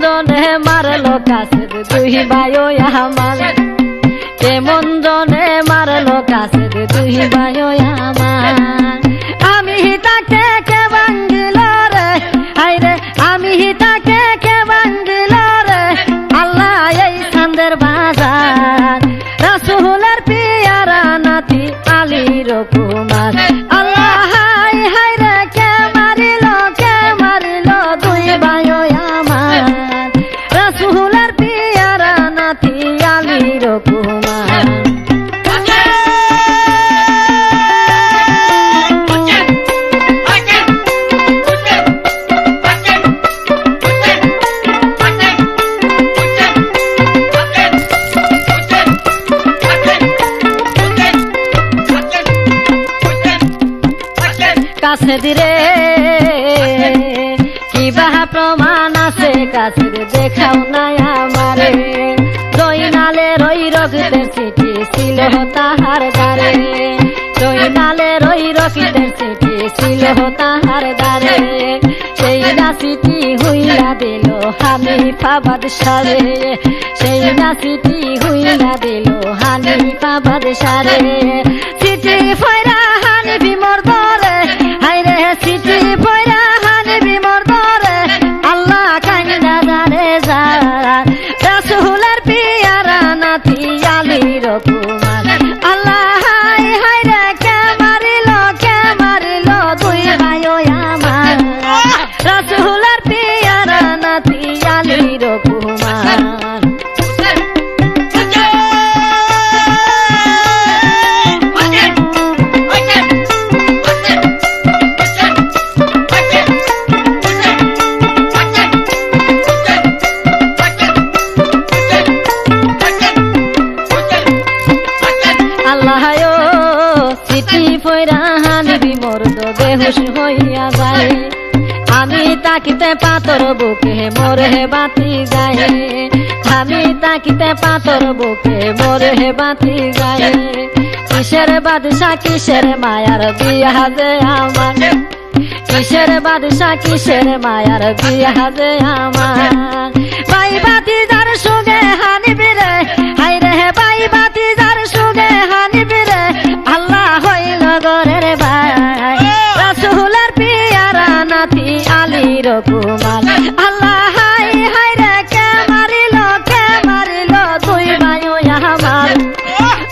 জনে মারলো কাছের দুই ভাই আমার, কেমন জনে মারলো কাছের দুই ভাই আমার। আমি তাকে কে ভাঙিল রে, হায়রে আমি তাকে কে ভাঙিল রে, আল্লাহ এই চাঁদের বাজার রাসূলের পিয়ারা নাতি আলীর কুমার। আল্লাহ হায়রে কে মারিল দুই ভাই আমার, রাসূলের পিয়ারা নাতি আলীর কুমার। কাছে দিরে কিবা প্রমাণ আছে, কাছে দেখাও নাই আমারে। জয়নালের ওই রক্তের চিঠি ছিল তাহার দ্বারে, জয়নালের ওই রক্তের চিঠি ছিল তাহার দ্বারে। সেই না চিঠি হইলা দিল হানিফা বাদশারে, সেই না চিঠি হইলা দিল হানিফা বাদশারে। চিঠি ফয়রা হানিফি মোর দরে, হায়রে চিঠি ফয়রা হানিফি মোর দরে, আল্লাহ কাইন্দা জানে যা রাসূলের পিয়ারা নাতি আলীর কুমার। আল্লাহ হায়রে কে মারিল দুই ভাই আমার, রাসূলের পিয়ারা নাতি আলীর কুমার। চিঠি ফয়রা হানিফি মোর তো বেহুশ হইয়া যায়, আমি তাকিতে পাথর বুকে মোর হে বাতি যায়, আমি তাকিতে পাথর বুকে মোর হে বাতি যায়। কিসের বাদশা কিসের মায়ার বিয়া যে আমার, কিসের বাদশা কিসের মায়ার বিয়া যে আমার। ভাই বাতি যার সঙ্গে হানিফি রে, হায়রে ভাই বাতি যার সঙ্গে হানিফি রে, আল্লাহ হইল গরের ভাই রাসূলের পিয়ারা নাতি আলীর কুমার। আল্লাহ হায়রে কে মারিল দুই ভাই আমার,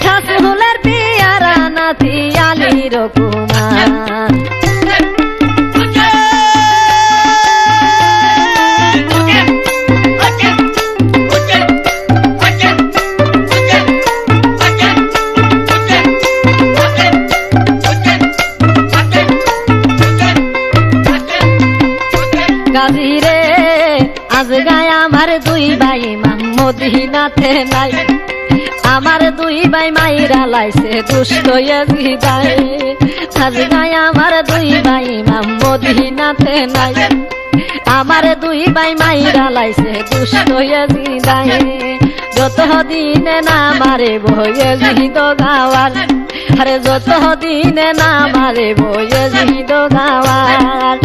রাসূলের পিয়ারা নাতি আলীর কুমার। গাজীরে আজ গায় আমার দুই ভাই ইমাম মদিনাতে নাই, আমার দুই ভাই মাইরা লাইছে দুষ্ট ইয়াজিদায়। আজ গায় আমার দুই ভাই ইমাম মদিনাতে নাই, আমার দুই ভাই মাইরা লাইছে দুষ্ট ইয়াজিদায়। যত দিনে না মারে ইয়াজিদ গাওয়ার, আরে যত দিনে না মারে ইয়াজিদ গাওয়ার।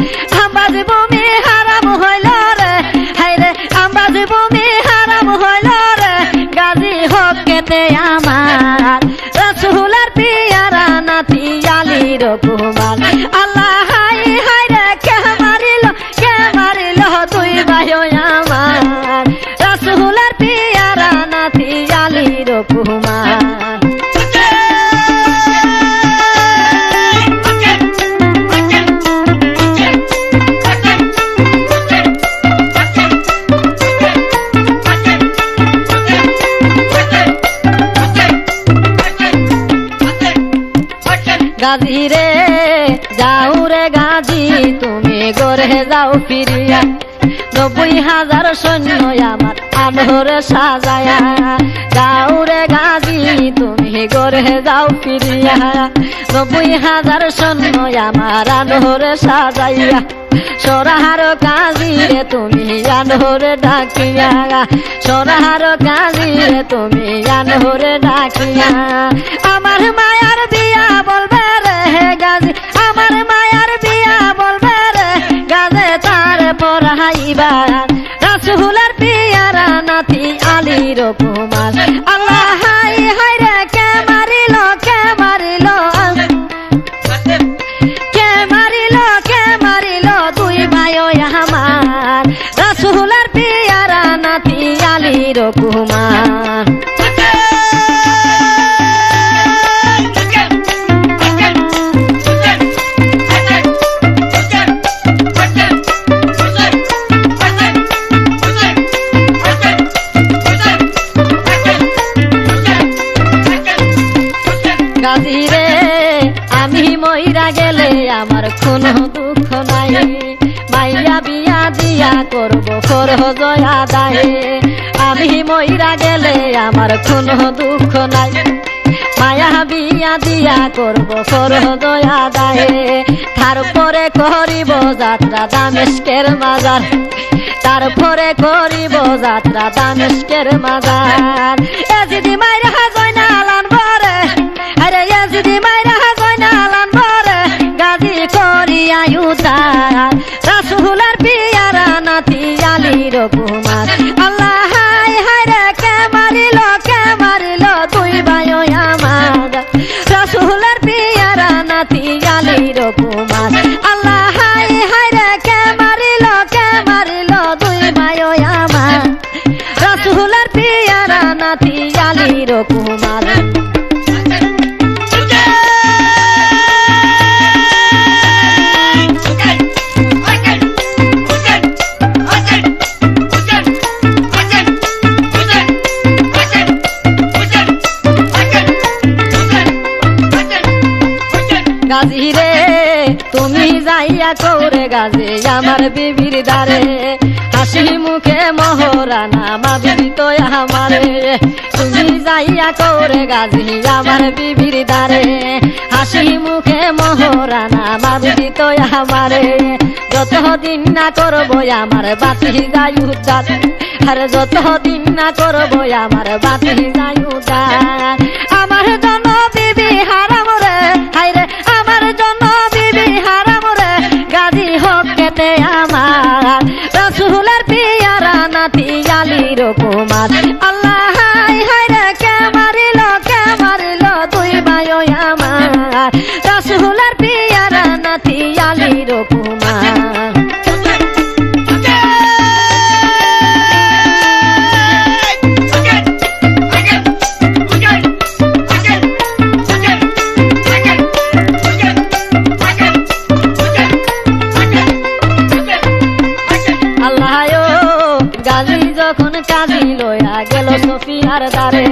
আম্বাজ ভূমি হারাম হইল রে, হায়রে আম্বাজ ভূমি হারাম হইল রে, গাজী হোক কেতে আমার রাসূলের পিয়ারা নাতি আলীর কুমার। আল্লাহ হায়রে কে মারিল দুই ভাই আমার, রাসূলের পিয়ারা নাতি আলীর কুমার। গাজী রে যাও রে গাজী তুমি গড়ে যাও ফিরিয়া, 90,000 সৈন্য আমার আনহরে সাজায়া। যাও রে গাজী তুমি গড়ে যাও ফিরিয়া, 90,000 সৈন্য আমার আনহরে সাজাইয়া। সরাহার কাজী রে তুমি আনহরে ডাকিয়া, সরাহার কাজী রে তুমি আনহরে ডাকিয়া। আমার মায়ার বিয়া বলবে রে গাজী, আমার মায়ার বিয়া বলবে রে গাজে তার পড়াইবা রাসূলের কুমার আল্লাহ হাই হাই রে কে মারিল কে মারিল কে মারিল দুই ভাই আমার রাসূলের পিয়ারা নাতি আলীর কুমার গাজী রে আমি মইরা গেলে আমার কোনো দুঃখ নাই মাইয়া বিয়া দিয়া করব ফরজ আদায় আমি মইরা গেলে আমার কোনো দুঃখ নাই মায়া বিয়া দিয়া করব ফরজ আদায় তারপরে করিব যাত্রা দামেস্কের মাজার তারপরে করিব যাত্রা দামেস্কের মাজার এজিদি মাইরা জয়নাল আনবরে আরে এজিদি মাইরা জয়নাল আনবরে গাজী করিয়া উদ্ধার রাসূলের পিয়ারা নাতি আলীর কুমার আল্লাহ হাই হাই রে কে মারিল দুই ভাই আমার রাসূলের পিয়ারা নাতি আলীর কুমার আল্লাহ হাই হাই রে কে মারিল দুই ভাই আমার রাসূলের পিয়ারা নাতি আলীর কুমার গাজী রে তুমি যাইয়া কৌরে গাজী আমার বিবির দ্বারে হাসি মুখে মহরানা মা বিবি তো আমারে তুমি যাইয়া কৌরে গাজী আমার বিবির দ্বারে হাসি মুখে মহরানা মা বিবি তো আমারে যতদিন না করবো আমার বাতি যাই উদ্ধার আর যতদিন না করবো আমার বাতি যাই উদ্ধার আমার জন্য বিবি হারাম রে হাই রে আমার জন্য বিবি হারাম রে গাজী হোক কেতে আমার রাসূলের পিয়ারা নাতি আলীর কুমার আল্লাহ হাই হাই রে কে মারিল দুই ভাই আমার রাসূলের পিয়ারা নাতি আলীর কুমার গাজী যখন কাজী লইয়া গেল সফিয়ার দ্বারে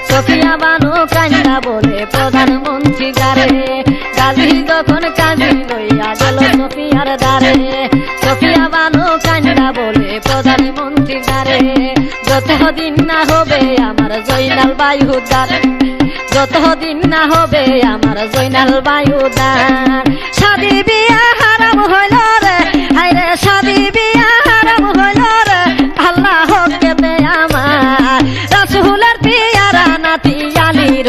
সফিয়া বানু কান্না বলে প্রধানমন্ত্রী গারে গাজী যখন কাজী লইয়া গেল সফিয়ার দ্বারে সফিয়া বানু কান্না বলে প্রধানমন্ত্রী গারে যতদিন না হবে আমার জয়নাল ভাই উদ্ধার যতদিন না হবে আমার জয়নাল ভাই উদ্ধার শাদী বিয়া হারাম হইল রে হায় রে শাদী বিয়া হারাম হইল রে আল্লাহ কেতে আমার রাসূলের পিয়ারা নাতি আলীর